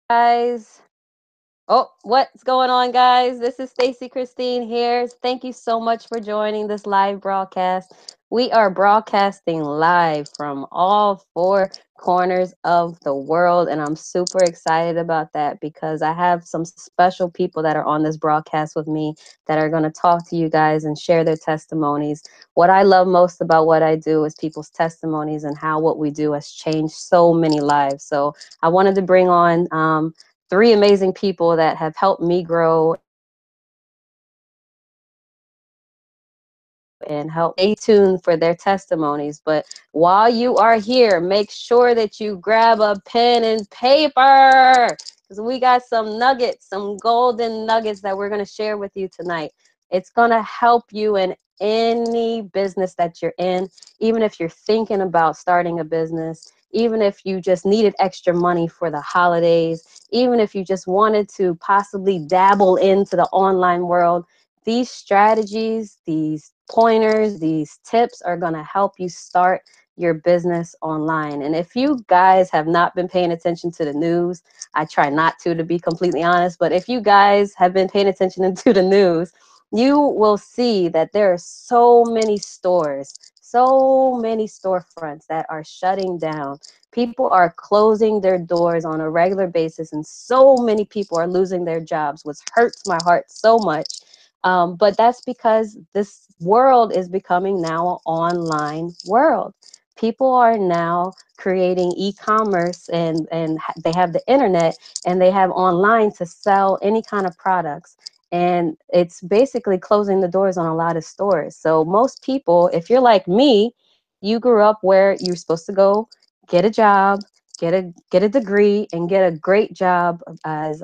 Guys. Oh, what's going on, guys? This is Stacy Christine here. Thank you so much for joining this live broadcast. We are broadcasting live from all four corners of the world, and I'm super excited about that because I have some special people that are on this broadcast with me that are going to talk to you guys and share their testimonies. What I love most about what I do is people's testimonies and how what we do has changed so many lives. So I wanted to bring on three amazing people that have helped me grow and help. Stay tuned for their testimonies. But while you are here, make sure that you grab a pen and paper because we got some nuggets, some golden nuggets that we're going to share with you tonight. It's going to help you in any business that you're in, even if you're thinking about starting a business, even if you just needed extra money for the holidays, even if you just wanted to possibly dabble into the online world. These strategies, these pointers, these tips are going to help you start your business online. And if you guys have not been paying attention to the news, I try not to be completely honest, but if you guys have been paying attention to the news, you will see that there are so many stores, so many storefronts that are shutting down. People are closing their doors on a regular basis, and so many people are losing their jobs, which hurts my heart so much. But that's because this world is becoming now an online world. People are now creating e-commerce and they have the internet and they have online to sell any kind of products. And it's basically closing the doors on a lot of stores. So most people, if you're like me, you grew up where you're supposed to go get a job, get a degree, and get a great job as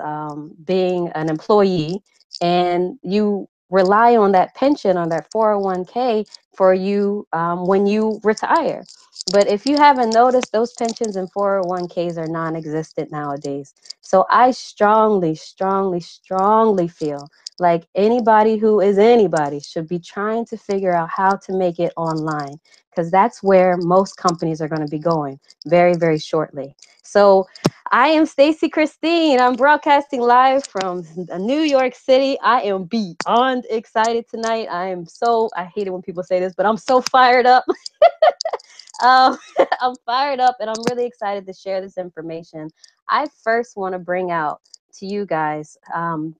being an employee, and you rely on that pension, on that 401k for you when you retire. But if you haven't noticed, those pensions and 401ks are non-existent nowadays. So I strongly, strongly, strongly feel like anybody who is anybody should be trying to figure out how to make it online, because that's where most companies are going to be going very, very shortly. So I am Stacy Christine. I'm broadcasting live from New York City. I am beyond excited tonight. I hate it when people say this, but I'm so fired up. I'm fired up and I'm really excited to share this information. I first want to bring out to you guys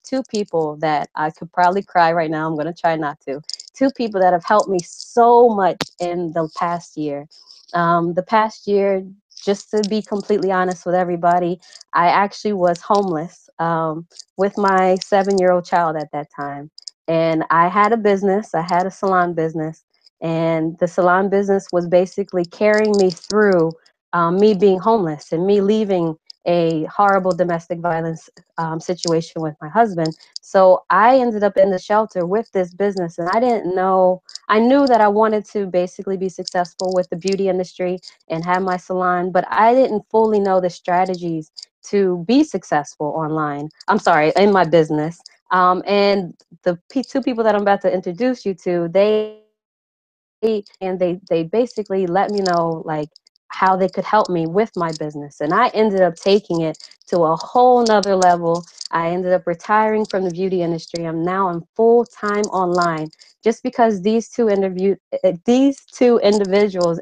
two people that I could probably cry right now. I'm going to try not to. Two people that have helped me so much in the past year. The past year, just to be completely honest with everybody, I actually was homeless with my 7-year-old child at that time. And I had a business, I had a salon business, and the salon business was basically carrying me through me being homeless and me leaving a horrible domestic violence situation with my husband. So I ended up in the shelter with this business, and I didn't know. I knew that I wanted to basically be successful with the beauty industry and have my salon, but I didn't fully know the strategies to be successful online. I'm sorry, in my business. And the two people that I'm about to introduce you to, they basically let me know like how they could help me with my business, and I ended up taking it to a whole nother level. I ended up retiring from the beauty industry. I'm now in full-time online just because these two individuals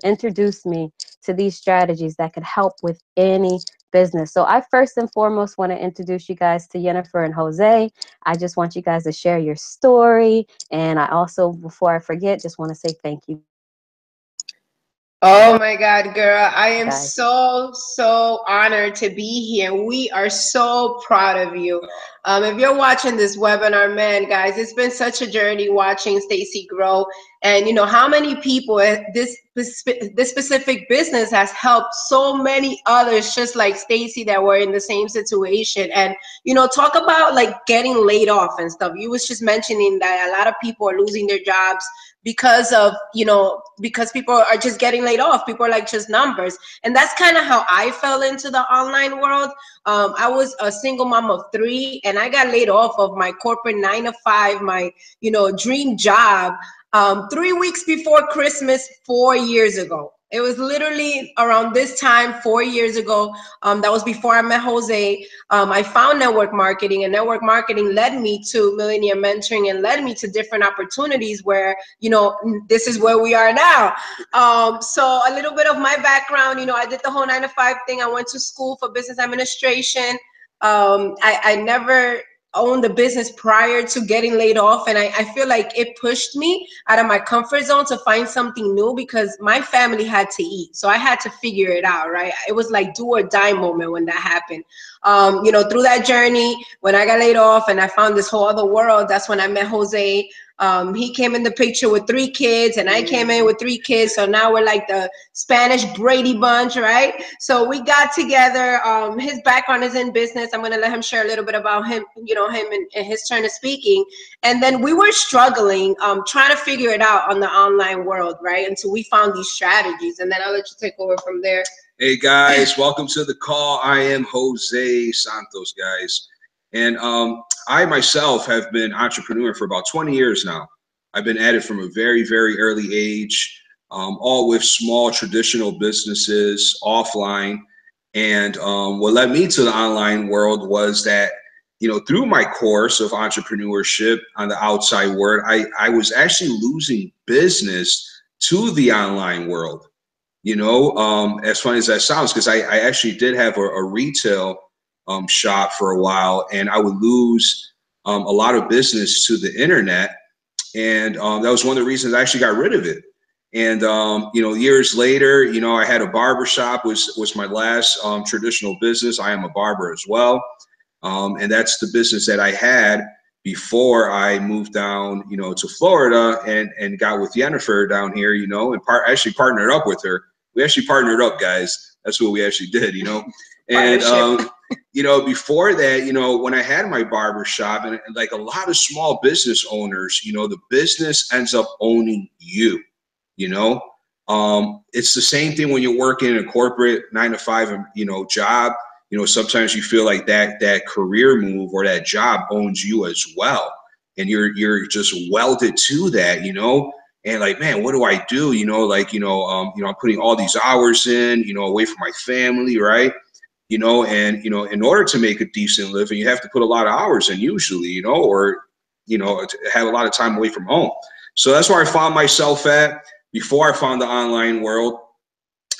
introduced me to these strategies that could help with any business. So I first and foremost want to introduce you guys to Jennifer and Jose. I just want you guys to share your story, and I also, before I forget, just want to say thank you Oh my God, girl. I am guys. so honored to be here. We are so proud of you. If you're watching this webinar, man, guys, it's been such a journey watching Stacy grow. And you know how many people this specific business has helped so many others just like Stacy that were in the same situation. And you know, talk about like getting laid off and stuff. You was just mentioning that a lot of people are losing their jobs because of, you know, because people are just getting laid off. People are like just numbers. And that's kind of how I fell into the online world. I was a single mom of 3, and I got laid off of my corporate 9 to 5, my, you know, dream job, 3 weeks before Christmas 4 years ago. It was literally around this time, 4 years ago. That was before I met Jose. I found network marketing, and network marketing led me to Millionaire Mentoring and led me to different opportunities where, you know, this is where we are now. So a little bit of my background, you know, I did the whole 9 to 5 thing. I went to school for business administration. I never owned a business prior to getting laid off, and I feel like it pushed me out of my comfort zone to find something new because my family had to eat, so I had to figure it out, right? It was like do or die moment when that happened. You know, through that journey, when I got laid off and I found this whole other world, that's when I met Jose. He came in the picture with 3 kids, and I came in with 3 kids. So now we're like the Spanish Brady Bunch, right? So we got together. His background is in business. I'm gonna let him share a little bit about him, you know, him and his turn of speaking. And then we were struggling, trying to figure it out on the online world, right? Until we found these strategies. And then I'll let you take over from there. Hey guys, welcome to the call. I am Jose Santos, guys. And I myself have been entrepreneur for about 20 years now. I've been at it from a very, very early age, all with small traditional businesses offline. And what led me to the online world was that, you know, through my course of entrepreneurship on the outside world, I was actually losing business to the online world. You know, as funny as that sounds, because I actually did have a retail shop for a while, and I would lose a lot of business to the internet. And that was one of the reasons I actually got rid of it. And, you know, years later, you know, I had a barber shop, was my last traditional business. I am a barber as well. And that's the business that I had before I moved down, you know, to Florida and got with Jennifer down here, you know, and actually partnered up with her. We actually partnered up, guys. That's what we actually did, you know. And, you know, before that, you know, when I had my barber shop, and like a lot of small business owners, you know, the business ends up owning you, you know. It's the same thing when you're working in a corporate 9 to 5, you know, job. You know, sometimes you feel like that career move or that job owns you as well, and you're just welded to that, you know. And like, man, what do I do? You know, like, you know, I'm putting all these hours in, you know, away from my family, right? You know, and you know, in order to make a decent living, you have to put a lot of hours in, usually, you know, or you know, to have a lot of time away from home. So that's where I found myself at before I found the online world.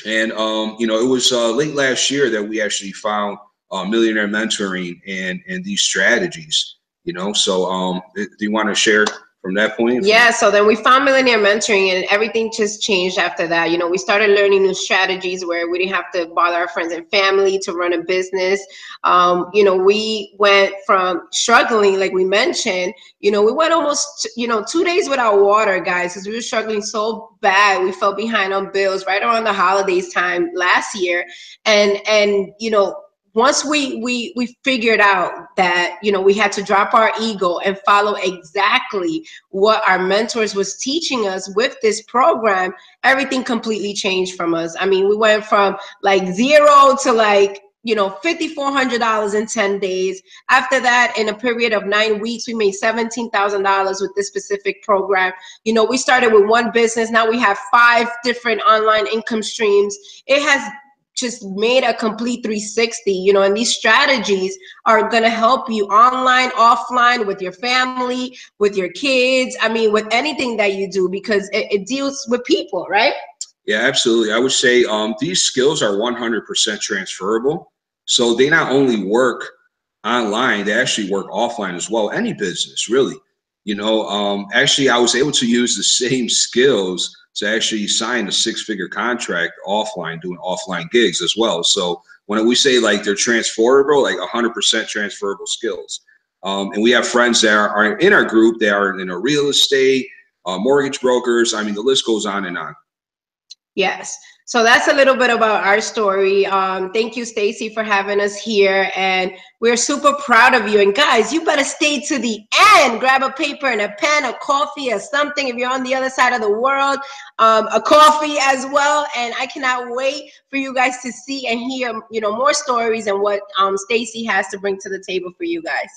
And, you know, it was late last year that we actually found Millionaire Mentoring and these strategies, you know. So do you want to share from that point? Yeah, so then we found Millionaire Mentoring, and everything just changed after that. You know, we started learning new strategies where we didn't have to bother our friends and family to run a business. You know, we went from struggling, like we mentioned, you know, we went almost, you know, 2 days without water, guys, because we were struggling so bad. We fell behind on bills right around the holidays time last year. And you know, once we figured out that, you know, we had to drop our ego and follow exactly what our mentors was teaching us with this program, everything completely changed from us. I mean, we went from like 0 to like, you know, $5,400 in 10 days. After that, in a period of 9 weeks, we made $17,000 with this specific program. You know, we started with one business. Now we have 5 different online income streams. It has just made a complete 360, you know, and these strategies are going to help you online, offline, with your family, with your kids. I mean, with anything that you do, because it deals with people, right? Yeah, absolutely. I would say these skills are 100% transferable. So they not only work online, they actually work offline as well. Any business, really. You know, actually, I was able to use the same skills to actually sign a 6-figure contract offline, doing offline gigs as well. So when we say like they're transferable, like 100% transferable skills. And we have friends that are in our group that are in a real estate, mortgage brokers. I mean, the list goes on and on. Yes. So that's a little bit about our story. Thank you, Stacy, for having us here. And we're super proud of you. And guys, you better stay to the end. Grab a paper and a pen, a coffee or something. If you're on the other side of the world, a coffee as well. And I cannot wait for you guys to see and hear, you know, more stories and what Stacy has to bring to the table for you guys.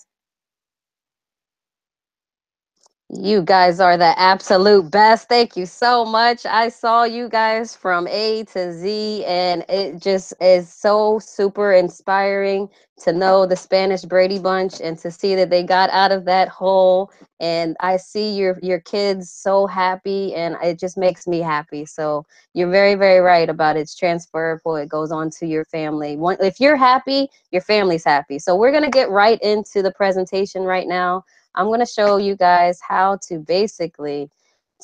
You guys are the absolute best. Thank you so much. I saw you guys from A to Z, and it just is so super inspiring to know the Spanish Brady Bunch and to see that they got out of that hole. And I see your kids so happy, and it just makes me happy. So you're very, very right about it's transferable. It goes on to your family. If you're happy, your family's happy. So we're gonna get right into the presentation right now. I'm going to show you guys how to basically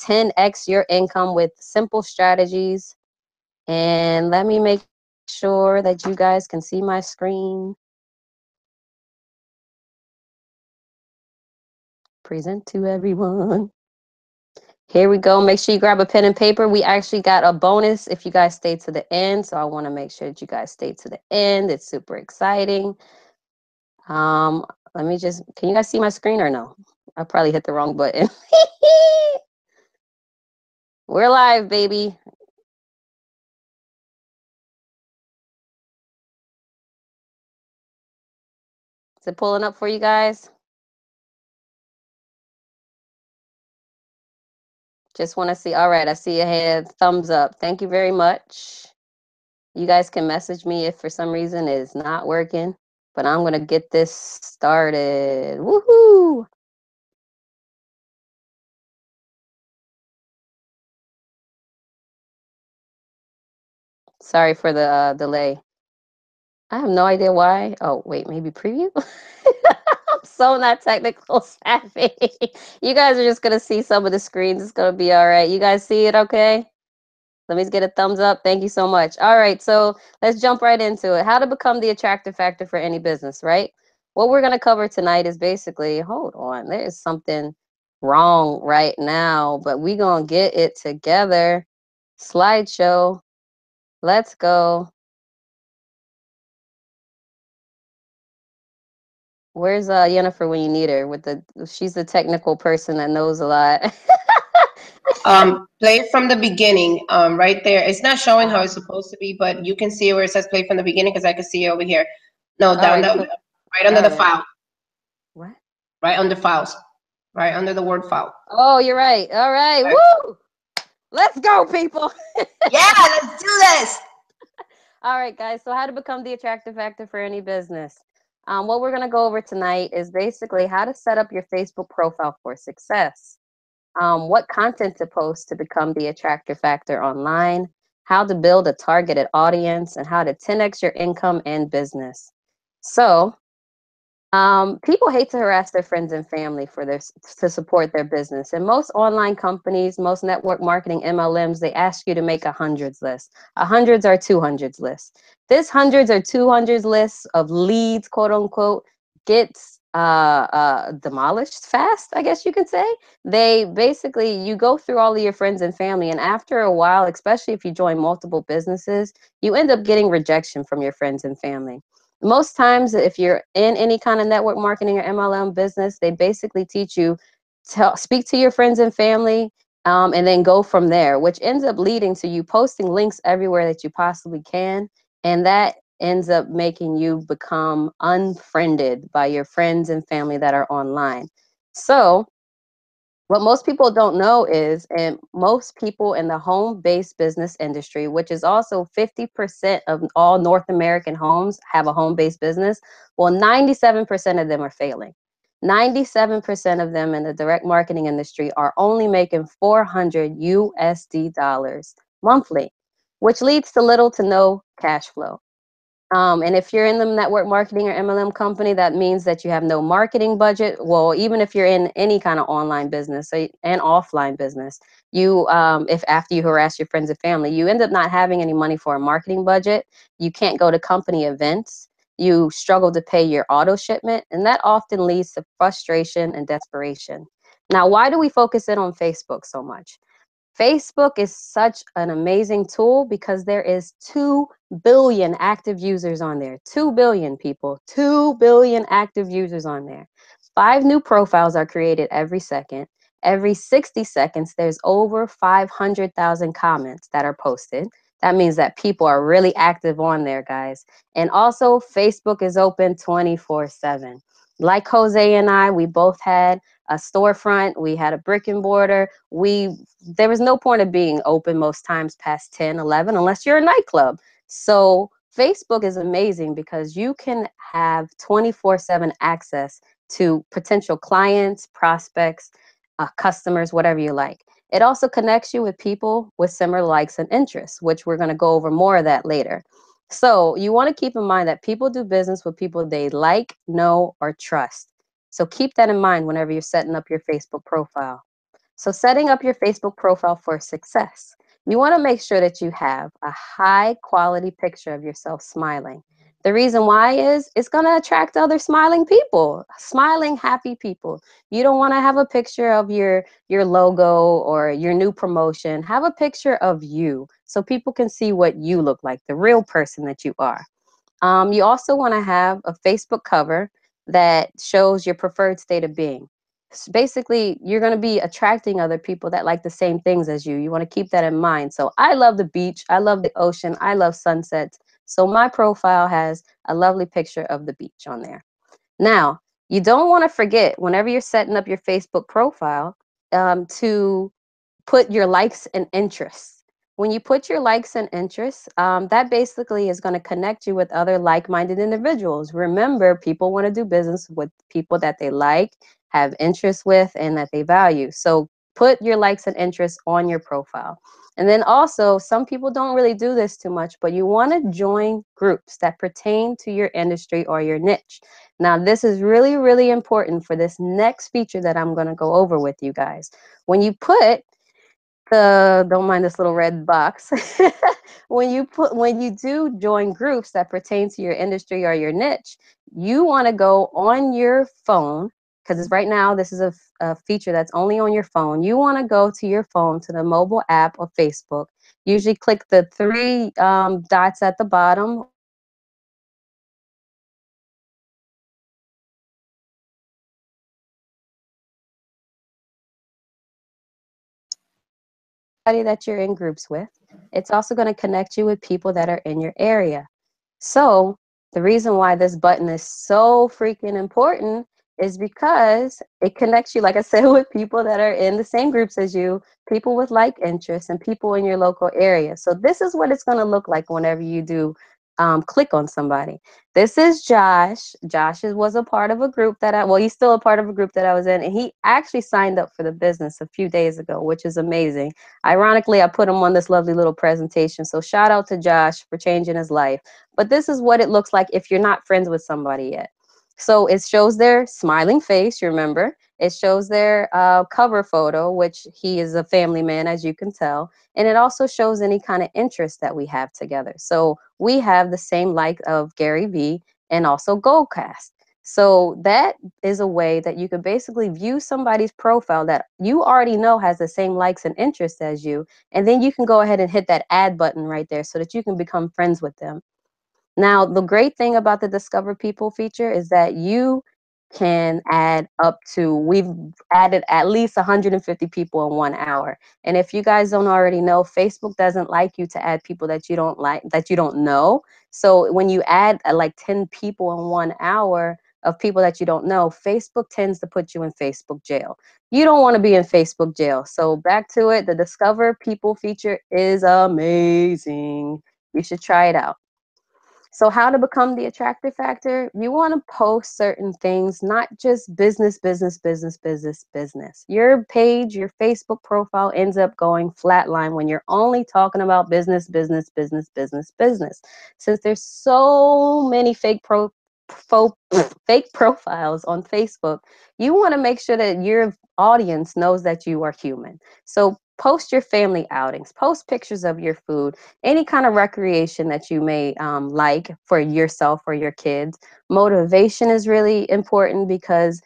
10x your income with simple strategies. And let me make sure that you guys can see my screen. Present to everyone. Here we go. Make sure you grab a pen and paper. We actually got a bonus if you guys stay to the end. So I want to make sure that you guys stay to the end. It's super exciting. Um, Let me just, can you guys see my screen or no? I probably hit the wrong button. We're live, baby. Is it pulling up for you guys? Just want to see. All right, I see a head. Thumbs up. Thank you very much. You guys can message me if for some reason it's not working, but I'm going to get this started. Woohoo! Sorry for the delay. I have no idea why. Oh, wait, maybe preview? I'm so not technical savvy. You guys are just going to see some of the screens. It's going to be all right. You guys see it okay? Let me get a thumbs up. Thank you so much. All right, so let's jump right into it. How to become the attractive factor for any business, right? What we're going to cover tonight is basically, hold on, there's something wrong right now, but we're going to get it together. Slideshow. Let's go. Where's Jennifer when you need her? She's the technical person that knows a lot. Play from the beginning, right there. It's not showing how it's supposed to be, but you can see where it says play from the beginning because I can see it over here. No, All down right, that, so right under the got it. file, What? right under files, right under the word file. Oh, you're right. All right. Right. Woo! Let's go, people. Yeah, let's do this. All right, guys. So, how to become the attractive factor for any business? What we're going to go over tonight is basically how to set up your Facebook profile for success, what content to post to become the attractive factor online, how to build a targeted audience, and how to 10x your income and business. So, people hate to harass their friends and family to support their business. And most online companies, most network marketing MLMs, they ask you to make a hundreds list. A hundreds or 200s list. This hundreds or 200s list of leads, quote unquote, gets demolished fast, I guess you could say. They basically, you go through all of your friends and family, and after a while, especially if you join multiple businesses, you end up getting rejection from your friends and family. Most times, if you're in any kind of network marketing or MLM business, they basically teach you to speak to your friends and family, and then go from there, which ends up leading to you posting links everywhere that you possibly can. And that ends up making you become unfriended by your friends and family that are online. So, what most people don't know is, and most people in the home-based business industry, which is also 50% of all North American homes have a home-based business, well, 97% of them are failing. 97% of them in the direct marketing industry are only making 400 USD dollars monthly, which leads to little to no cash flow. And if you're in the network marketing or MLM company, that means that you have no marketing budget. Well, even if you're in any kind of online business and offline business, if after you harass your friends and family, you end up not having any money for a marketing budget. You can't go to company events. You struggle to pay your auto shipment, and that often leads to frustration and desperation. Now, why do we focus in on Facebook so much? Facebook is such an amazing tool because there is 2 billion active users on there. 2 billion people, 2 billion active users on there. 5 new profiles are created every second. Every 60 seconds, there's over 500,000 comments that are posted. That means that people are really active on there, guys. And also, Facebook is open 24/7. Like Jose and I, we both had a storefront, we had a brick and mortar. There was no point of being open most times past 10, 11, unless you're a nightclub. So Facebook is amazing because you can have 24/7 access to potential clients, prospects, customers, whatever you like. It also connects you with people with similar likes and interests, which we're going to go over more of that later. So you want to keep in mind that people do business with people they like, know, or trust. So keep that in mind whenever you're setting up your Facebook profile. So setting up your Facebook profile for success, you want to make sure that you have a high quality picture of yourself smiling. The reason why is it's going to attract other smiling people, smiling, happy people. You don't want to have a picture of your logo or your new promotion. Have a picture of you so people can see what you look like, the real person that you are. You also want to have a Facebook cover that shows your preferred state of being. Basically, you're going to be attracting other people that like the same things as you. You want to keep that in mind. So I love the beach. I love the ocean. I love sunsets. So my profile has a lovely picture of the beach on there. Now, you don't want to forget whenever you're setting up your Facebook profile to put your likes and interests. When you put your likes and interests, that basically is going to connect you with other like-minded individuals. Remember, people want to do business with people that they like, have interests with, and that they value. So put your likes and interests on your profile. And then also, some people don't really do this too much, but you want to join groups that pertain to your industry or your niche. Now, this is really, really important for this next feature that I'm going to go over with you guys. When you put don't mind this little red box. When you do join groups that pertain to your industry or your niche, you want to go on your phone, because right now this is a feature that's only on your phone. You want to go to your phone to the mobile app of Facebook. Usually click the three dots at the bottom. That you're in groups with. It's also going to connect you with people that are in your area. So the reason why this button is so freaking important is because it connects you, like I said, with people that are in the same groups as you, people with like interests, and people in your local area. So this is what it's going to look like whenever you do click on somebody. This is Josh. Was a part of a group well, he's still a part of a group that I was in, and he actually signed up for the business a few days ago, which is amazing. Ironically, I put him on this lovely little presentation. So shout out to Josh for changing his life. But this is what it looks like if you're not friends with somebody yet. So it shows their smiling face, you remember. It shows their cover photo, which he is a family man, as you can tell. And it also shows any kind of interest that we have together. So we have the same like of Gary Vee and also Goldcast. So that is a way that you could basically view somebody's profile that you already know has the same likes and interests as you. And then you can go ahead and hit that add button right there so that you can become friends with them. Now, the great thing about the Discover People feature is that you can add we've added at least 150 people in 1 hour. And if you guys don't already know, Facebook doesn't like you to add people that you don't like, that you don't know. So when you add like 10 people in 1 hour of people that you don't know, Facebook tends to put you in Facebook jail. You don't want to be in Facebook jail. So back to it, the Discover People feature is amazing. You should try it out. So how to become the attractor factor? You want to post certain things, not just business, business, business, business, business. Your page, your Facebook profile ends up going flatline when you're only talking about business, business, business, business, business. Since there's so many fake profiles on Facebook, you want to make sure that your audience knows that you are human. So post your family outings, post pictures of your food, any kind of recreation that you may like for yourself or your kids. Motivation is really important because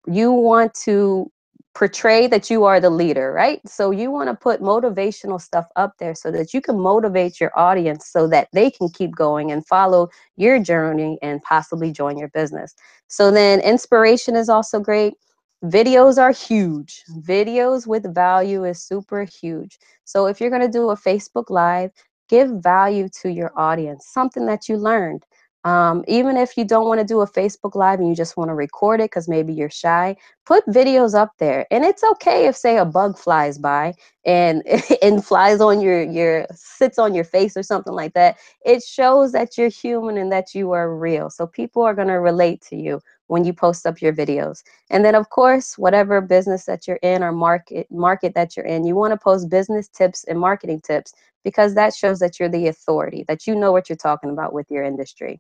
you want to portray that you are the leader, right? So you want to put motivational stuff up there so that you can motivate your audience so that they can keep going and follow your journey and possibly join your business. So then inspiration is also great. Videos are huge. Videos with value is super huge. So if you're going to do a Facebook Live, give value to your audience, something that you learned. Even if you don't want to do a Facebook Live and you just want to record it because maybe you're shy, put videos up there. And it's okay if, say, a bug flies by and and flies on your sits on your face or something like that. It shows that you're human and that you are real. So people are going to relate to you when you post up your videos. And then, of course, whatever business that you're in or market that you're in, you want to post business tips and marketing tips because that shows that you're the authority, that you know what you're talking about with your industry.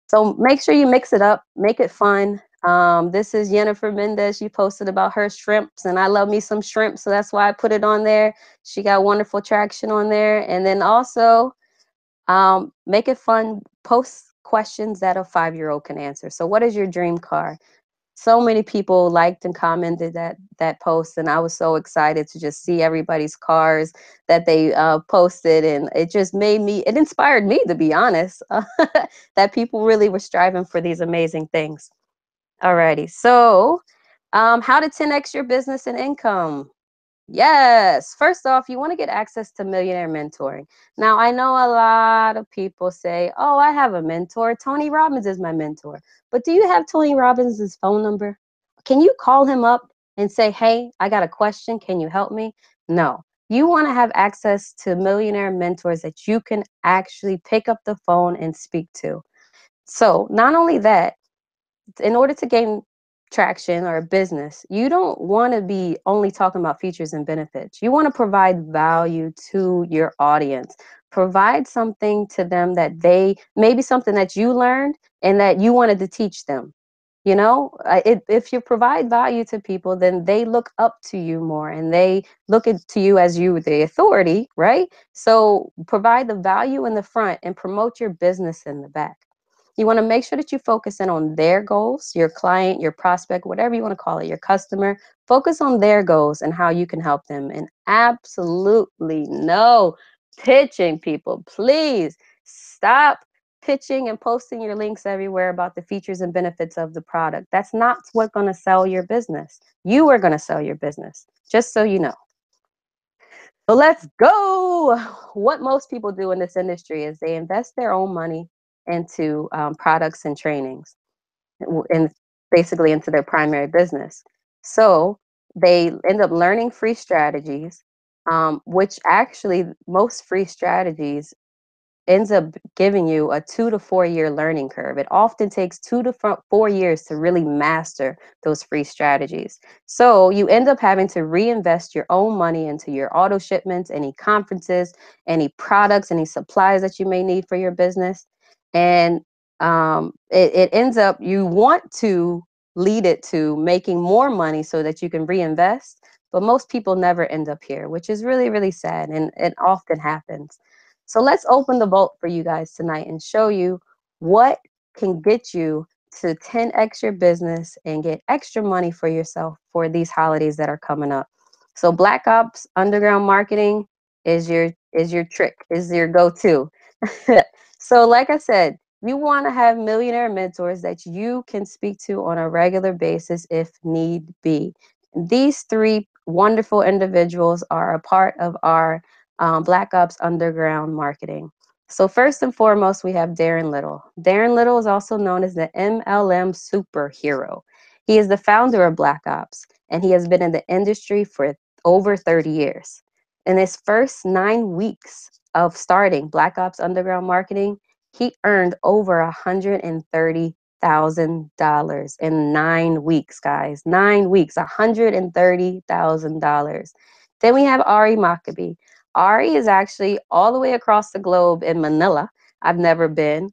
So make sure you mix it up, make it fun. This is Jennifer Mendez. She posted about her shrimps, and I love me some shrimp, so that's why I put it on there. She got wonderful traction on there. And then also make it fun. Post questions that a 5-year-old can answer. So what is your dream car? So many people liked and commented that post, and I was so excited to just see everybody's cars that they posted, and it just it inspired me, to be honest, that people really were striving for these amazing things. Alrighty, so how to 10x your business and income. Yes. First off, you want to get access to millionaire mentoring. Now, I know a lot of people say, oh, I have a mentor. Tony Robbins is my mentor. But do you have Tony Robbins' phone number? Can you call him up and say, hey, I got a question. Can you help me? No. You want to have access to millionaire mentors that you can actually pick up the phone and speak to. So, not only that, in order to gain traction or a business, you don't want to be only talking about features and benefits. You want to provide value to your audience. Provide something to them that maybe something that you learned and that you wanted to teach them. You know, if you provide value to people, then they look up to you more and they look to you as the authority, right? So provide the value in the front and promote your business in the back. You want to make sure that you focus in on their goals, your client, your prospect, whatever you want to call it, your customer. Focus on their goals and how you can help them. And absolutely no pitching, people. Please stop pitching and posting your links everywhere about the features and benefits of the product. That's not what's going to sell your business. You are going to sell your business, just so you know. So let's go. What most people do in this industry is they invest their own money into products and trainings, and basically into their primary business. So they end up learning free strategies, which actually most free strategies ends up giving you a 2 to 4 year learning curve. It often takes 2 to 4 years to really master those free strategies. So you end up having to reinvest your own money into your auto shipments, any conferences, any products, any supplies that you may need for your business. And it ends up, you want to lead it to making more money so that you can reinvest. But most people never end up here, which is really, really sad. And it often happens. So let's open the vault for you guys tonight and show you what can get you to 10x your business and get extra money for yourself for these holidays that are coming up. So Black Ops Underground Marketing is your trick, is your go-to. So like I said, you want to have millionaire mentors that you can speak to on a regular basis if need be. These three wonderful individuals are a part of our Black Ops Underground Marketing. So first and foremost, we have Darren Little. Darren Little is also known as the MLM superhero. He is the founder of Black Ops, and he has been in the industry for over 30 years. In his first 9 weeks of starting Black Ops Underground Marketing, he earned over $130,000 in 9 weeks, guys. 9 weeks, $130,000. Then we have Ari Maccabee. Ari is actually all the way across the globe in Manila. I've never been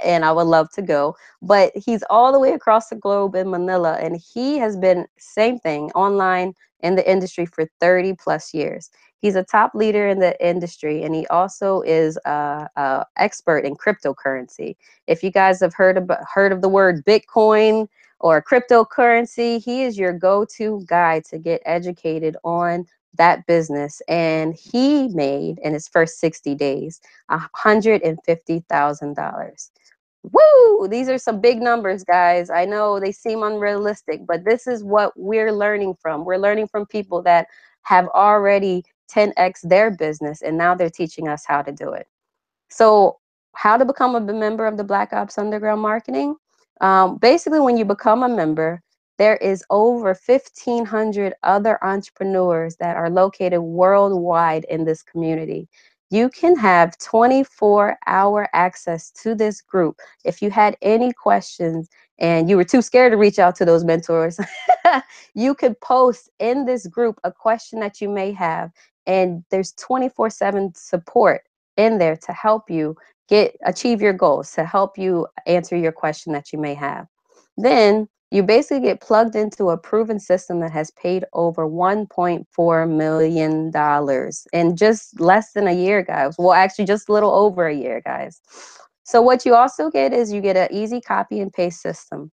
and I would love to go, but he's all the way across the globe in Manila, and he has been same thing online in the industry for 30 plus years. He's a top leader in the industry, and he also is a expert in cryptocurrency. If you guys have heard of the word Bitcoin or cryptocurrency, he is your go-to guy to get educated on that business. And he made in his first 60 days $150,000. Woo! These are some big numbers, guys. I know they seem unrealistic, but this is what we're learning from. We're learning from people that have already 10x their business, and now they're teaching us how to do it. So how to become a member of the Black Ops Underground Marketing. Basically, when you become a member, there is over 1,500 other entrepreneurs that are located worldwide in this community. You can have 24-hour access to this group. If you had any questions and you were too scared to reach out to those mentors, you could post in this group a question that you may have, and there's 24/7 support in there to help you achieve your goals, to help you answer your question that you may have. Then you basically get plugged into a proven system that has paid over $1.4 million in just less than a year, guys. Well, actually, just a little over a year, guys. So what you also get is you get an easy copy and paste system.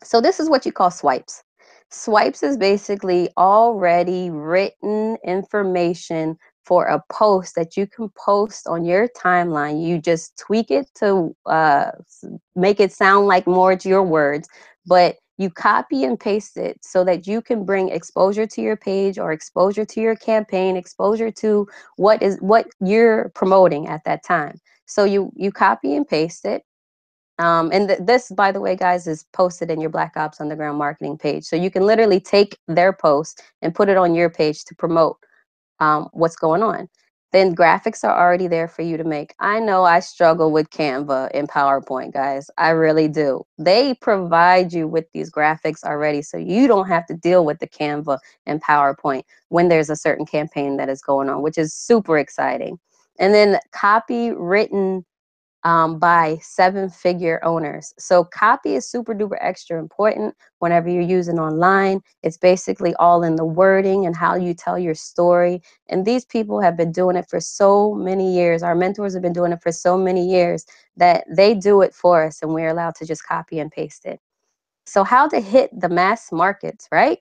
So this is what you call swipes. Swipes is basically already written information for a post that you can post on your timeline. You just tweak it to make it sound like more to your words, but you copy and paste it so that you can bring exposure to your page or exposure to your campaign, exposure to what you're promoting at that time. So you copy and paste it. And this, by the way, guys, is posted in your Black Ops Underground marketing page. So you can literally take their post and put it on your page to promote what's going on. Then graphics are already there for you to make. I know I struggle with Canva and PowerPoint, guys. I really do. They provide you with these graphics already, so you don't have to deal with the Canva and PowerPoint when there's a certain campaign that is going on, which is super exciting. And then copy written by 7-figure owners. So copy is super duper extra important whenever you're using online. It's basically all in the wording and how you tell your story. And these people have been doing it for so many years. Our mentors have been doing it for so many years that they do it for us, and we're allowed to just copy and paste it. So how to hit the mass markets, right?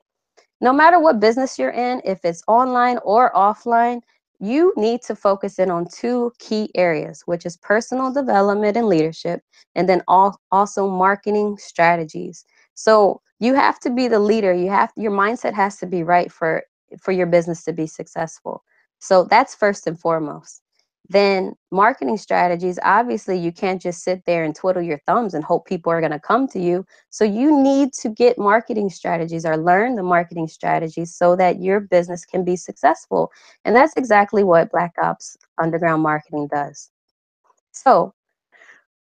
No matter what business you're in, if it's online or offline, you need to focus in on two key areas, which is personal development and leadership, and then also marketing strategies. So you have to be the leader. Your mindset has to be right for your business to be successful. So that's first and foremost. Then marketing strategies, obviously you can't just sit there and twiddle your thumbs and hope people are going to come to you. So you need to get marketing strategies or learn the marketing strategies so that your business can be successful. And that's exactly what Black Ops Underground Marketing does. So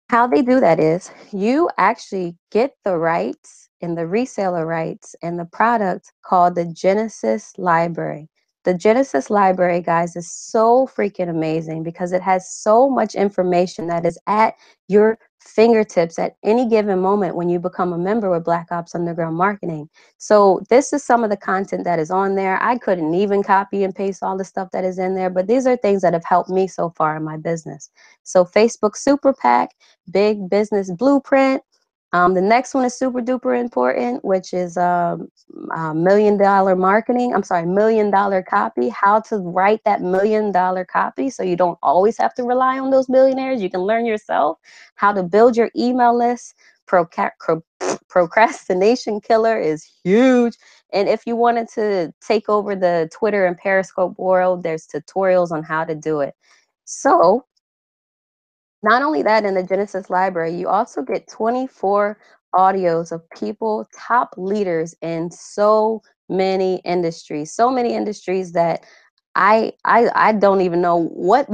how they do that is you actually get the rights and the reseller rights and the product called the Genesis Library. The Genesis Library, guys, is so freaking amazing because it has so much information that is at your fingertips at any given moment when you become a member with Black Ops Underground Marketing. So this is some of the content that is on there. I couldn't even copy and paste all the stuff that is in there, but these are things that have helped me so far in my business. So Facebook Super PAC, Big Business Blueprint. The next one is super duper important, which is $1 million marketing. I'm sorry, $1 million copy. How to write that $1 million copy so you don't always have to rely on those millionaires. You can learn yourself how to build your email list. Procrastination killer is huge. And if you wanted to take over the Twitter and Periscope world, there's tutorials on how to do it. So not only that, in the Genesis Library, you also get 24 audios of people, top leaders in so many industries that I don't even know what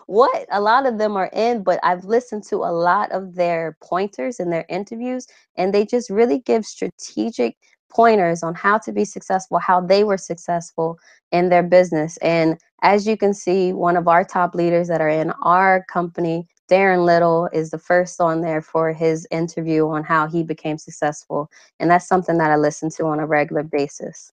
what a lot of them are in, but I've listened to a lot of their pointers in their interviews, and they just really give strategic pointers on how to be successful, how they were successful in their business. And as you can see, one of our top leaders that are in our company, Darren Little, is the first on there for his interview on how he became successful. And that's something that I listen to on a regular basis.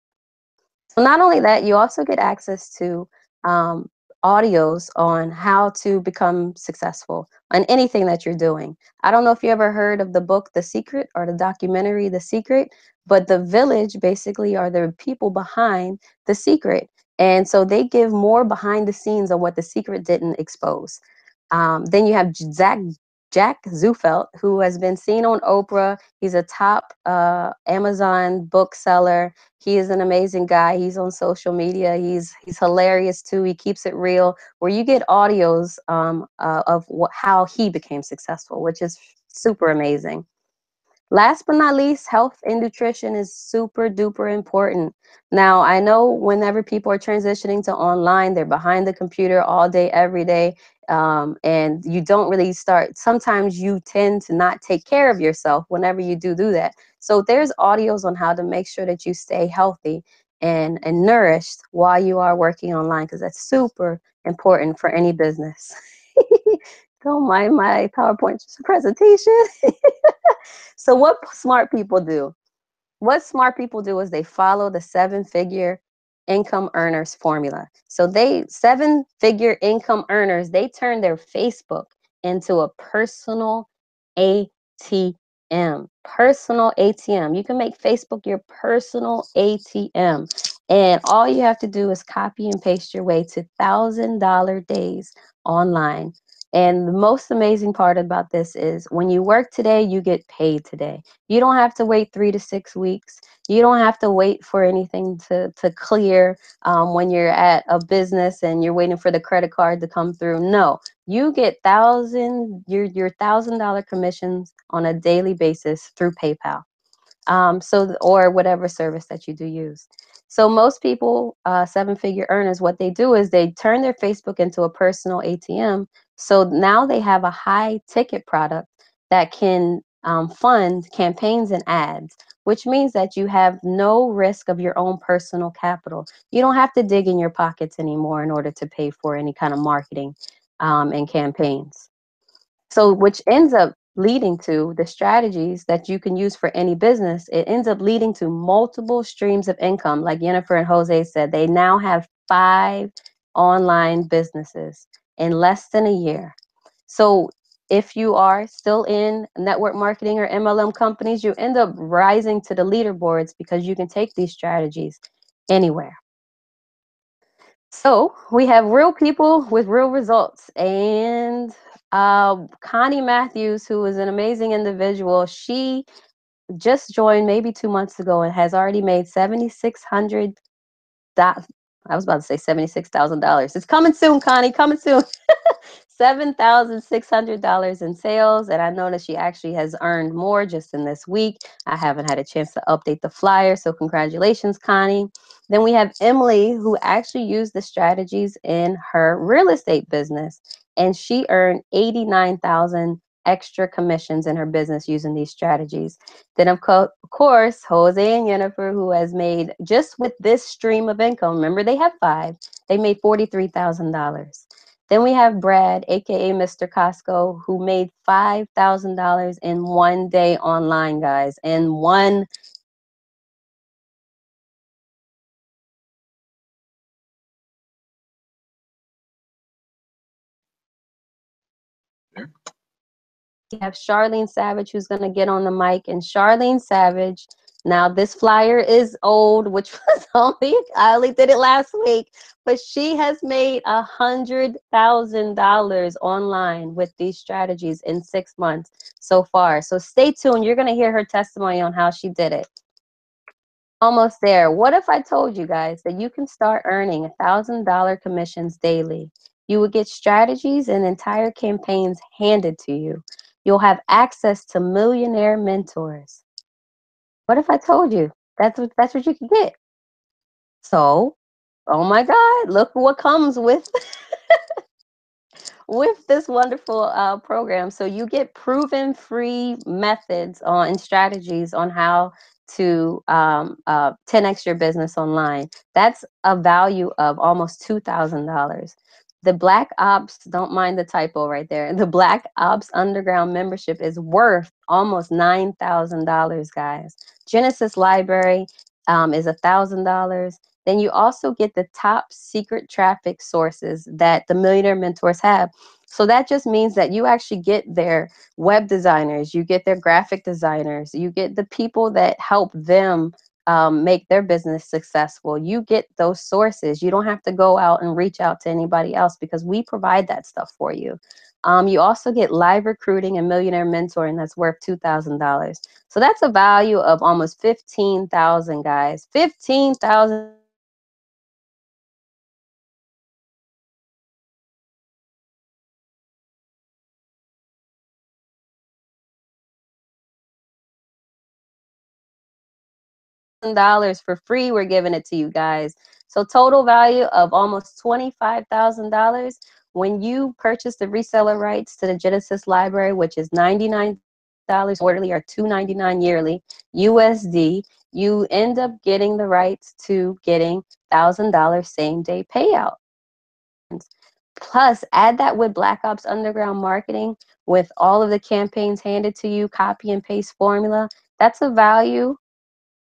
So not only that, you also get access to um, audios on how to become successful on anything that you're doing. I don't know if you ever heard of the book The Secret or the documentary The Secret, but The Village basically are the people behind The Secret. And so they give more behind the scenes of what The Secret didn't expose. Then you have Zach Jack Zufelt, who has been seen on Oprah. He's a top Amazon bookseller. He is an amazing guy. He's on social media. He's hilarious too. He keeps it real. Where you get audios of how he became successful, which is super amazing. Last but not least, health and nutrition is super duper important. Now, I know whenever people are transitioning to online, they're behind the computer all day, every day, and you don't really start. Sometimes you tend to not take care of yourself whenever you do that. So there's audios on how to make sure that you stay healthy and nourished while you are working online, because that's super important for any business. Don't mind my PowerPoint presentation. So what smart people do? What smart people do is they follow the seven-figure income earners formula. So they seven-figure income earners, they turn their Facebook into a personal ATM. Personal ATM. You can make Facebook your personal ATM. And all you have to do is copy and paste your way to $1,000 days online. And the most amazing part about this is when you work today, you get paid today. You don't have to wait 3 to 6 weeks. You don't have to wait for anything to clear when you're at a business and you're waiting for the credit card to come through. No, you get your $1,000 commissions on a daily basis through PayPal. Or whatever service that you do use. So most people, seven-figure earners, what they do is they turn their Facebook into a personal ATM. So now they have a high ticket product that can fund campaigns and ads, which means that you have no risk of your own personal capital. You don't have to dig in your pockets anymore in order to pay for any kind of marketing and campaigns. So, which ends up leading to the strategies that you can use for any business. It ends up leading to multiple streams of income. Like Jennifer and Jose said, they now have 5 online businesses in less than a year. So, if you are still in network marketing or MLM companies, you end up rising to the leaderboards because you can take these strategies anywhere. So we have real people with real results. And Connie Matthews, who is an amazing individual, she just joined maybe 2 months ago and has already made $7,600. I was about to say $76,000. It's coming soon, Connie, coming soon. $7,600 in sales. And I noticed she actually has earned more just in this week. I haven't had a chance to update the flyer. So congratulations, Connie. Then we have Emily, who actually used the strategies in her real estate business. And she earned 89,000 extra commissions in her business using these strategies. Then, of course, Jose and Jennifer, who has made, just with this stream of income, remember they have 5, they made $43,000. Then we have Brad, aka Mr. Costco, who made $5,000 in one day online, guys. In one There. we have Charlene Savage, who's going to get on the mic. And Charlene Savage, now this flyer is old, which was I only did it last week, but she has made $100,000 online with these strategies in 6 months so far. So stay tuned. You're going to hear her testimony on how she did it. Almost there. What if I told you guys that you can start earning $1,000 commissions daily? You would get strategies and entire campaigns handed to you. You'll have access to millionaire mentors. What if I told you that's what you can get? So, oh my God, look what comes with this wonderful program. So you get proven free methods and strategies on how to 10x your business online. That's a value of almost $2,000. The Black Ops, don't mind the typo right there. The Black Ops Underground membership is worth almost $9,000, guys. Genesis Library is $1,000. Then you also get the top secret traffic sources that the Millionaire Mentors have. So that just means that you actually get their web designers, you get their graphic designers, you get the people that help them make their business successful. You get those sources. You don't have to go out and reach out to anybody else because we provide that stuff for you. You also get live recruiting and millionaire mentoring that's worth $2,000. So that's a value of almost 15,000, guys. 15,000. Dollars for free. We're giving it to you guys. So total value of almost $25,000 when you purchase the reseller rights to the Genesis library, which is $99 quarterly or $299 yearly USD. You end up getting the rights to getting $1,000 same day payout. Plus, add that with Black Ops Underground marketing with all of the campaigns handed to you, copy and paste formula. That's a value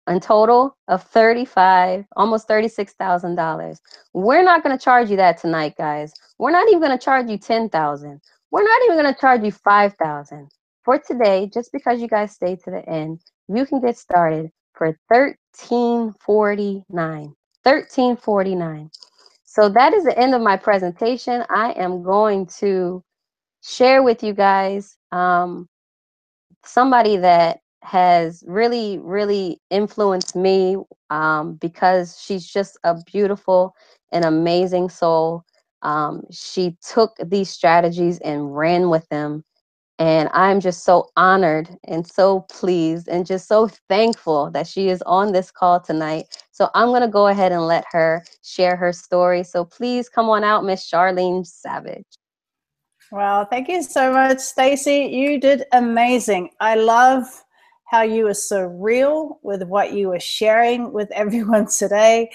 in total of almost $36,000. We're not going to charge you that tonight, guys. We're not even going to charge you $10,000. We're not even going to charge you $5,000. For today, just because you guys stay to the end, you can get started for $13.49. $13.49. So that is the end of my presentation. I am going to share with you guys somebody that has really, really influenced me because she's just a beautiful and amazing soul. She took these strategies and ran with them. And I'm just so honored and so pleased and just so thankful that she is on this call tonight. So I'm going to go ahead and let her share her story. So please come on out, Miss Charlene Savage. Well, thank you so much, Stacy. You did amazing. I love how you were so real with what you were sharing with everyone today.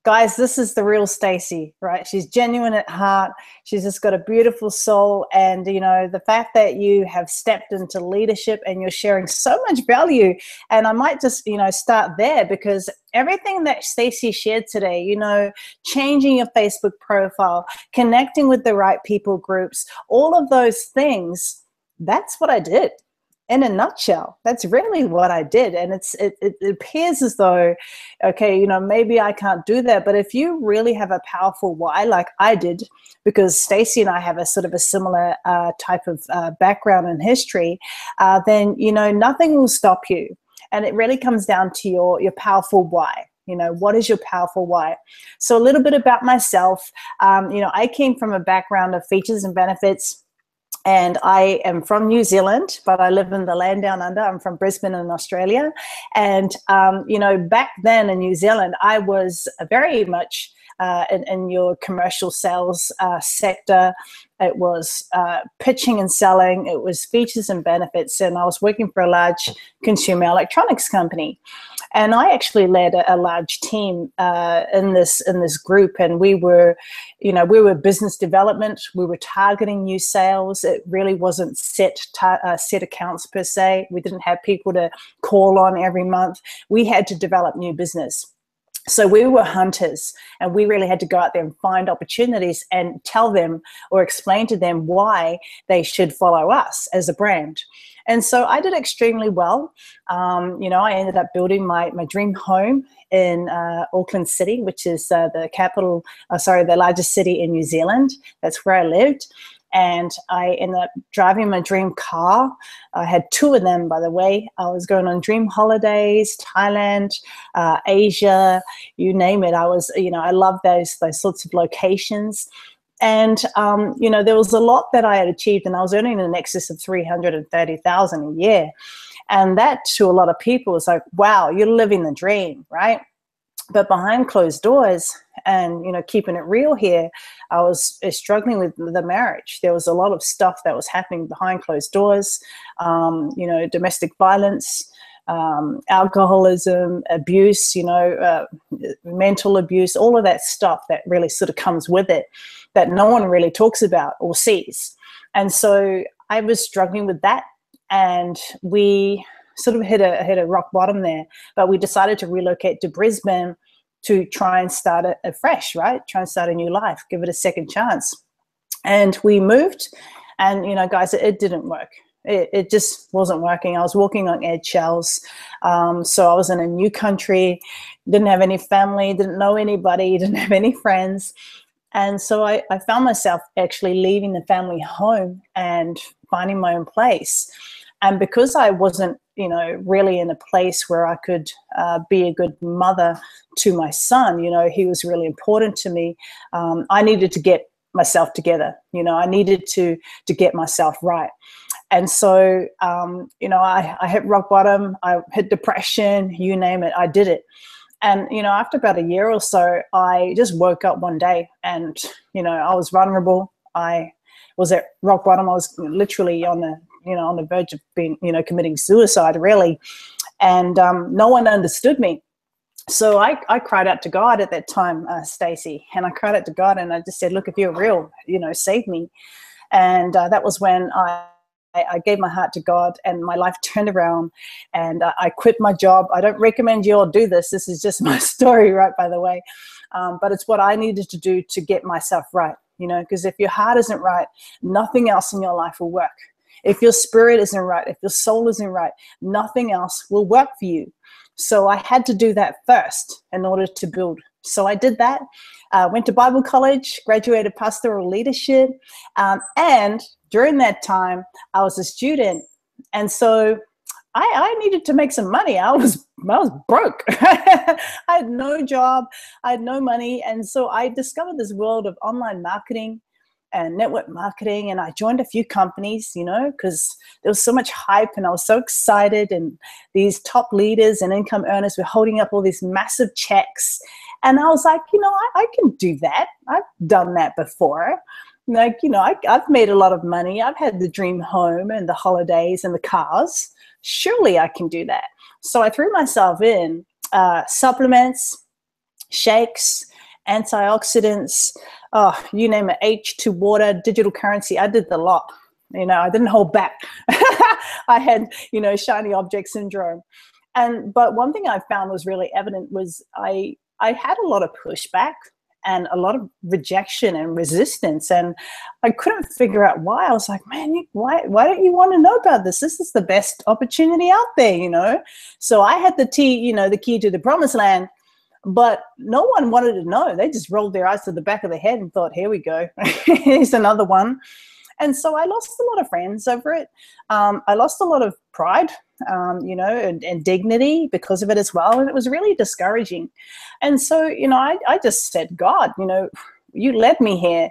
Guys, this is the real Stacy, right? She's genuine at heart. She's just got a beautiful soul. And, you know, the fact that you have stepped into leadership and you're sharing so much value. And I might just, you know, start there because everything that Stacy shared today, you know, changing your Facebook profile, connecting with the right people groups, all of those things, that's what I did. In a nutshell, that's really what I did. And it appears as though, okay, you know, maybe I can't do that. But if you really have a powerful why, like I did, because Stacy and I have a sort of a similar type of background and history, then, you know, nothing will stop you. And it really comes down to your powerful why. You know, what is your powerful why? So a little bit about myself. You know, I came from a background of features and benefits. And I am from New Zealand, but I live in the land down under. I'm from Brisbane in Australia. And, you know, back then in New Zealand, I was very much in your commercial sales sector. It was pitching and selling. It was features and benefits. And I was working for a large consumer electronics company. And I actually led a large team in this group, and we were business development. We were targeting new sales. It really wasn't set accounts per se. We didn't have people to call on every month. We had to develop new business. So we were hunters, and we really had to go out there and find opportunities and tell them or explain to them why they should follow us as a brand. And so I did extremely well. You know, I ended up building my dream home in Auckland City, which is the largest city in New Zealand. That's where I lived. And I ended up driving my dream car. I had two of them, by the way. I was going on dream holidays, Thailand, Asia, you name it. I was, you know, I love those sorts of locations. And, you know, there was a lot that I had achieved, and I was earning in excess of $330,000 a year. And that to a lot of people was like, wow, you're living the dream, right? But behind closed doors, and, you know, keeping it real here, I was struggling with the marriage. There was a lot of stuff that was happening behind closed doors, you know, domestic violence, alcoholism, abuse, you know, mental abuse, all of that stuff that really sort of comes with it that no one really talks about or sees. And so I was struggling with that, and we sort of hit a rock bottom there, but we decided to relocate to Brisbane to try and start it afresh, right? Try and start a new life, give it a second chance. And we moved, and, you know, guys, it didn't work. It just wasn't working. I was walking on eggshells. So I was in a new country, didn't have any family, didn't know anybody, didn't have any friends. And so I found myself actually leaving the family home and finding my own place. And because I wasn't, you know, really in a place where I could be a good mother to my son, you know, he was really important to me. I needed to get myself together. You know, I needed to get myself right. And so, you know, I hit rock bottom, I hit depression, you name it, I did it. And, you know, after about a year or so, I just woke up one day and, you know, I was vulnerable. I was at rock bottom. I was literally on the, you know, on the verge of being, you know, committing suicide, really. And no one understood me. So I cried out to God at that time, Stacy, and I cried out to God and I just said, look, if you're real, you know, save me. And that was when I gave my heart to God and my life turned around and I quit my job. I don't recommend you all do this. This is just my story, right, by the way. But it's what I needed to do to get myself right, you know, because if your heart isn't right, nothing else in your life will work. If your spirit isn't right, if your soul isn't right, nothing else will work for you. So I had to do that first in order to build. So I did that, went to Bible college, graduated pastoral leadership, and during that time, I was a student. And so I needed to make some money. I was broke. I had no job. I had no money. And so I discovered this world of online marketing and network marketing. And I joined a few companies, you know, because there was so much hype and I was so excited. And these top leaders and income earners were holding up all these massive checks. And I was like, you know, I can do that. I've done that before. Like, you know, I've made a lot of money. I've had the dream home and the holidays and the cars. Surely I can do that. So I threw myself in supplements, shakes, antioxidants, you name it, H2 water, digital currency. I did the lot. You know, I didn't hold back. I had, you know, shiny object syndrome. But one thing I found was really evident was I had a lot of pushback and a lot of rejection and resistance. And I couldn't figure out why. I was like, man, why don't you want to know about this? This is the best opportunity out there, you know? So I had the key to the promised land, but no one wanted to know. They just rolled their eyes to the back of their head and thought, here we go. Here's another one. And so I lost a lot of friends over it. I lost a lot of pride, you know, and dignity because of it as well. And it was really discouraging. And so, you know, I just said, God, you know, you led me here.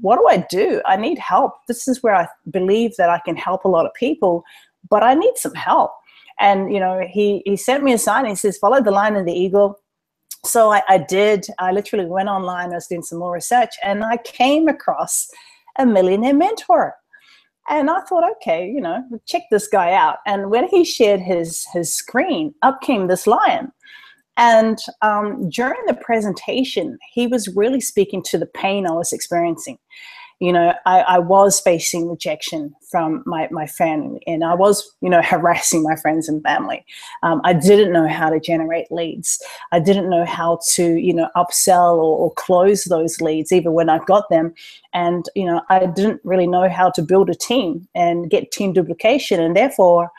What do I do? I need help. This is where I believe that I can help a lot of people, but I need some help. And, you know, he sent me a sign. He says, follow the Lion and the Eagle. So I did. I literally went online. I was doing some more research and I came across a millionaire mentor. And I thought, okay, you know, check this guy out. And when he shared his screen, up came this lion. And during the presentation, he was really speaking to the pain I was experiencing. You know, I was facing rejection from my family, and I was, you know, harassing my friends and family. I didn't know how to generate leads. I didn't know how to, you know, upsell or close those leads, even when I got them. And, you know, I didn't really know how to build a team and get team duplication. And therefore,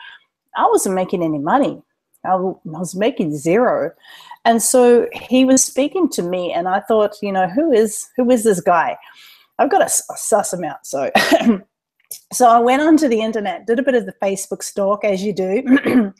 I wasn't making any money. I was making zero. And so he was speaking to me, and I thought, you know, who is this guy? I've got to suss him out. So, so I went onto the internet, did a bit of the Facebook stalk, as you do,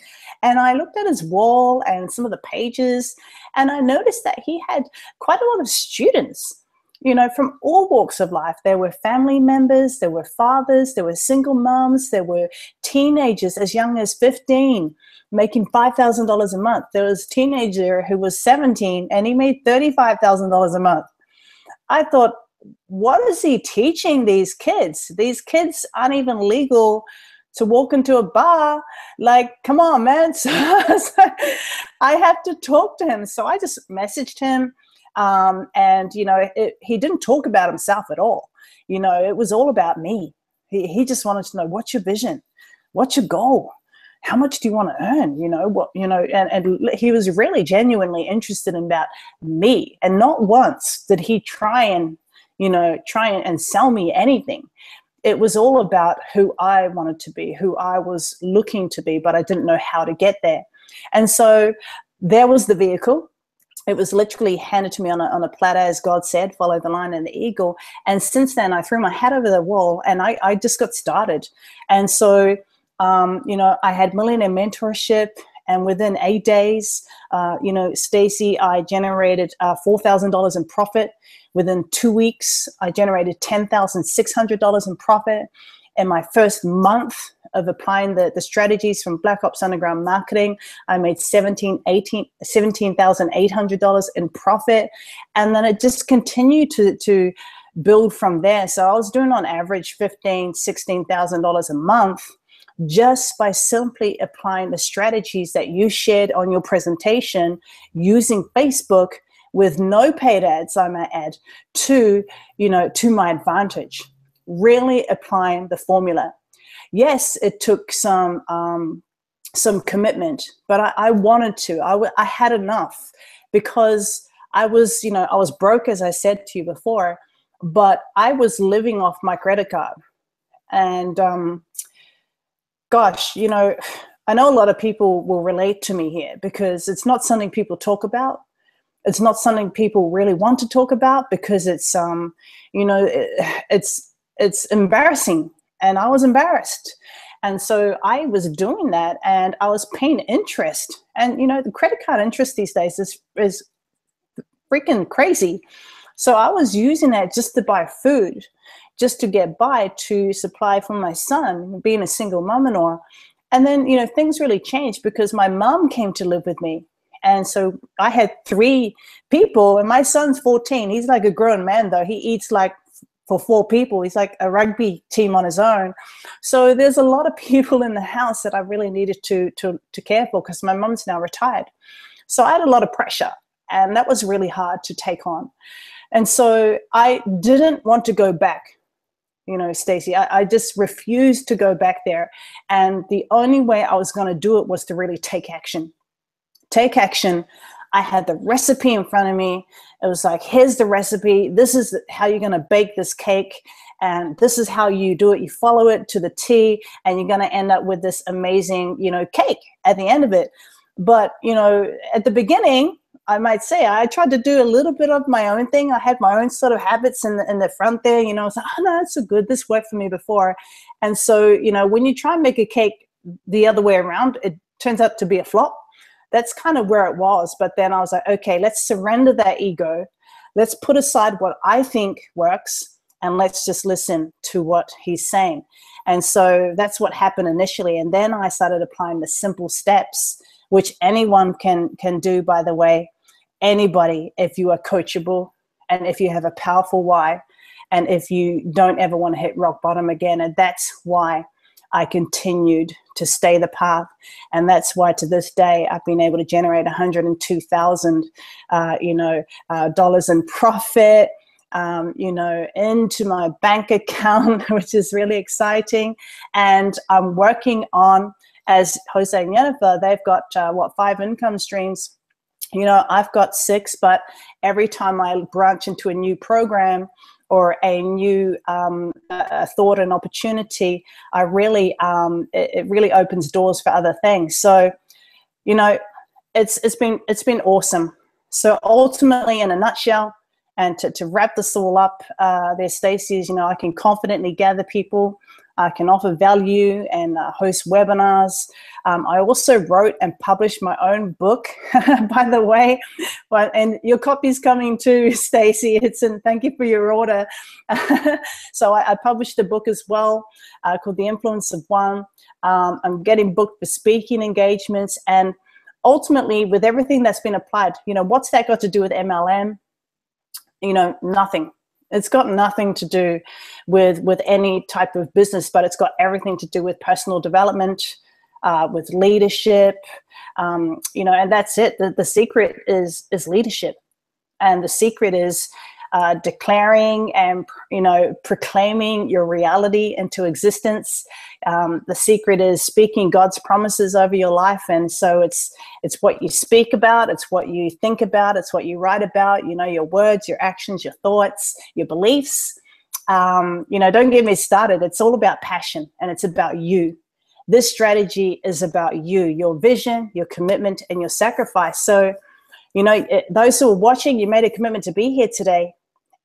and I looked at his wall and some of the pages, and I noticed that he had quite a lot of students, you know, from all walks of life. There were family members, there were fathers, there were single moms, there were teenagers as young as 15 making $5,000 a month. There was a teenager who was 17 and he made $35,000 a month. I thought, what is he teaching these kids? These kids aren't even legal to walk into a bar. Like, come on, man. So I have to talk to him. So I just messaged him. And, you know, he didn't talk about himself at all. You know, it was all about me. He just wanted to know, what's your vision? What's your goal? How much do you want to earn? You know, what, you know, and he was really genuinely interested in about me. And not once did he try and sell me anything. It was all about who I wanted to be, who I was looking to be, but I didn't know how to get there. And so there was the vehicle. It was literally handed to me on a platter, as God said, follow the lion and the eagle. And since then, I threw my hat over the wall and I just got started. And so, you know, I had Millionaire Mentorship. And within 8 days, you know, Stacy, I generated $4,000 in profit. Within 2 weeks, I generated $10,600 in profit. In my first month of applying the strategies from Black Ops Underground Marketing, I made $17,800 in profit. And then it just continued to build from there. So I was doing on average $15,000, $16,000 a month just by simply applying the strategies that you shared on your presentation using Facebook with no paid ads, I might add, to, you know, to my advantage. Really applying the formula. Yes, it took some commitment, but I wanted to. I had enough because I was, you know, I was broke, as I said to you before, but I was living off my credit card. And gosh, you know a lot of people will relate to me here because it's not something people talk about. It's not something people really want to talk about because it's, you know, it's embarrassing, and I was embarrassed. And so I was doing that, and I was paying interest. And, you know, the credit card interest these days is freaking crazy. So I was using that just to buy food, just to get by, to supply for my son, being a single mom and all. And then, you know, things really changed because my mom came to live with me. And so I had 3 people, and my son's 14. He's like a grown man, though. He eats like for 4 people. He's like a rugby team on his own. So there's a lot of people in the house that I really needed to care for because my mom's now retired. So I had a lot of pressure, and that was really hard to take on. And so I didn't want to go back, you know, Stacy. I just refused to go back there. And the only way I was going to do it was to really take action. Take action. I had the recipe in front of me. It was like, here's the recipe. This is how you're going to bake this cake. And this is how you do it. You follow it to the T, and you're going to end up with this amazing, you know, cake at the end of it. But, you know, at the beginning, I might say I tried to do a little bit of my own thing. I had my own sort of habits in the front there. You know, I was like, oh, no, that's so good. This worked for me before. And so, you know, when you try and make a cake the other way around, it turns out to be a flop. That's kind of where it was. But then I was like, okay, let's surrender that ego. Let's put aside what I think works, and let's just listen to what he's saying. And so that's what happened initially. And then I started applying the simple steps, which anyone can do, by the way. Anybody, if you are coachable, and if you have a powerful why, and if you don't ever want to hit rock bottom again. And that's why I continued to stay the path. And that's why to this day, I've been able to generate $102,000, dollars in profit, you know, into my bank account, which is really exciting. And I'm working on, as Jose and Jennifer, they've got 5 income streams. You know, I've got 6, but every time I branch into a new program or a new thought and opportunity, I really, it really opens doors for other things. So, you know, it's been awesome. So ultimately, in a nutshell, and to wrap this all up, there, Stacy's, you know, I can confidently gather people. I can offer value and host webinars. I also wrote and published my own book, by the way. Well, and your copy's coming too, Stacy. Thank you for your order. So I published a book as well called The Influence of One. I'm getting booked for speaking engagements. And ultimately, with everything that's been applied, you know, what's that got to do with MLM? You know, nothing. It's got nothing to do with any type of business, but it's got everything to do with personal development, with leadership, you know, and that's it. The secret is leadership. And the secret is declaring and, you know, proclaiming your reality into existence. The secret is speaking God's promises over your life. And so it's what you speak about, it's what you think about, it's what you write about, you know, your words, your actions, your thoughts, your beliefs. You know, don't get me started. It's all about passion, and it's about you. This strategy is about you, your vision, your commitment, and your sacrifice. So, You know, those who are watching, you made a commitment to be here today.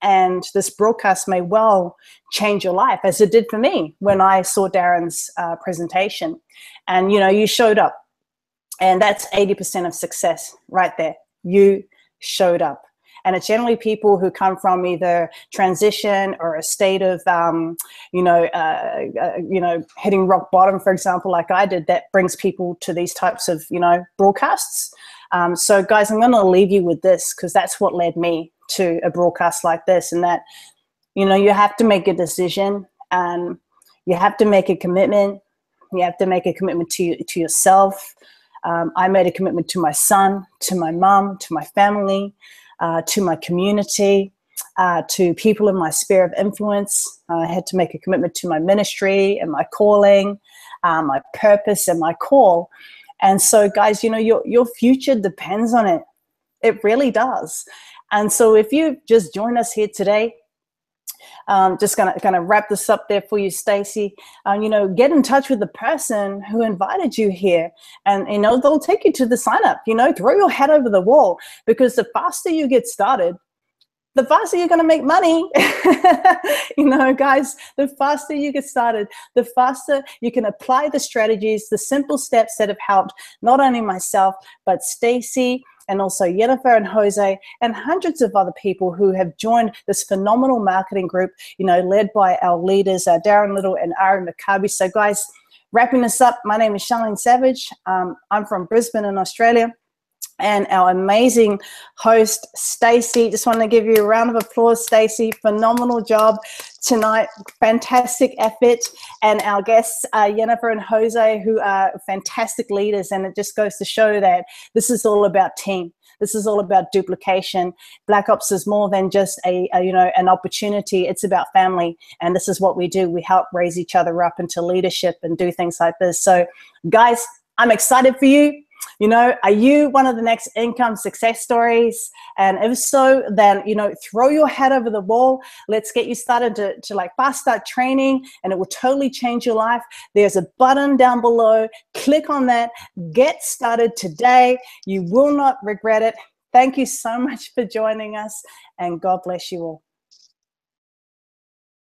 And this broadcast may well change your life, as it did for me when I saw Darren's presentation. And, you know, you showed up. And that's 80% of success right there. You showed up. And it's generally people who come from either transition or a state of, hitting rock bottom, for example, like I did. That brings people to these types of, you know, broadcasts. So, guys, I'm going to leave you with this, because that's what led me to a broadcast like this. And that, you know, you have to make a decision, and you have to make a commitment. You have to make a commitment to yourself. I made a commitment to my son, to my mom, to my family, to my community, to people in my sphere of influence. I had to make a commitment to my ministry and my calling, my purpose and my call. And so, guys, you know, your future depends on it. It really does. And so if you just join us here today, just gonna wrap this up there for you, Stacy. You know, get in touch with the person who invited you here, and, you know, they'll take you to the sign up. You know, throw your head over the wall, because the faster you get started, the faster you're going to make money. You know, guys, the faster you get started, the faster you can apply the strategies, the simple steps that have helped not only myself, but Stacy, and also Jennifer and Jose, and hundreds of other people who have joined this phenomenal marketing group, you know, led by our leaders, Darren Little and Ari Maccabi. So, guys, wrapping this up, my name is Charlene Savage. I'm from Brisbane in Australia. And our amazing host, Stacy. Just want to give you a round of applause, Stacy. Phenomenal job tonight. Fantastic effort. And our guests, Jennifer and Jose, who are fantastic leaders. And it just goes to show that this is all about team. This is all about duplication. Black Ops is more than just an opportunity. It's about family. And this is what we do. We help raise each other up into leadership and do things like this. So, guys, I'm excited for you. You know, are you one of the next income success stories? And if so, then, you know, throw your head over the wall. Let's get you started to like fast start training, and it will totally change your life. There's a button down below. Click on that. Get started today. You will not regret it. Thank you so much for joining us, and God bless you all.